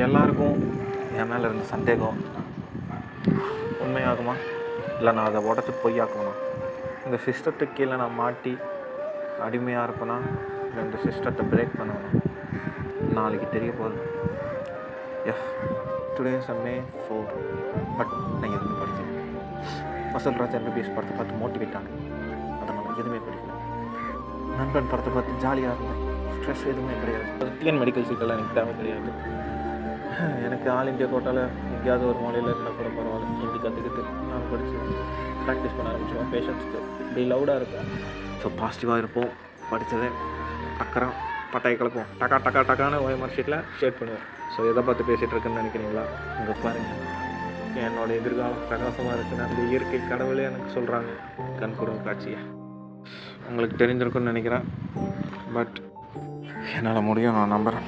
எல்லாருக்கும் என் மேலே இருந்த சந்தேகம் உண்மையாகுமா, இல்லை நான் அதை உடச்சி பொய்யாக்குமா? இந்த சிஸ்டத்துக்கு கீழே நான் மாட்டி அடிமையாக இருப்பேனா, இல்லை இந்த சிஸ்டத்தை பிரேக் பண்ணணும்? நாளைக்கு தெரிய போகுது. Yes, today is May 4. But நான் எதுவுமே படிக்கல. வசல்ராஜ் MBBS படத்தை பார்த்து மோட்டிவேட் ஆனேன், அதனால் எதுவுமே படிக்கல. நண்பன் படத்தை பார்த்து ஜாலியாக இருந்தேன், ஸ்ட்ரெஸ் எதுவுமே கிடையாது. டிஎன் மெடிக்கல் சீட்டெல்லாம் எனக்கு தேவை கிடையாது. எனக்கு ஆல் இண்டியா கோட்டாவில் எங்கேயாவது ஒரு மாலையில் இருந்தால் கூட பரவாயில்ல, ஹிந்தி கற்றுக்கிட்டு நான் படித்து ப்ராக்டிஸ் பண்ண ஆரம்பிச்சிடுவேன். பேஷண்ட்ஸ்க்கு இப்படி லவுடாக இருக்கும். ஸோ பாசிட்டிவாக இருப்போம், படித்ததே அக்கறம் பட்டாய் கலப்போம், டக்கா டக்கா டக்கான OMR ஷீட்டில் ஷேட் பண்ணுவேன். ஸோ எதை பார்த்து பேசிகிட்டு இருக்குன்னு நினைக்கிறீங்களா? இங்கே பாருங்கள், என்னோடய எதிர்காலம் பிரகாசமாக இருக்குன்னு அந்த இயற்கை கடவுளே எனக்கு சொல்கிறாங்க. கண்கூடும் காட்சியை உங்களுக்கு தெரிஞ்சிருக்குன்னு நினைக்கிறேன். பட் என்னால் முடியும், நான் நம்புகிறேன்.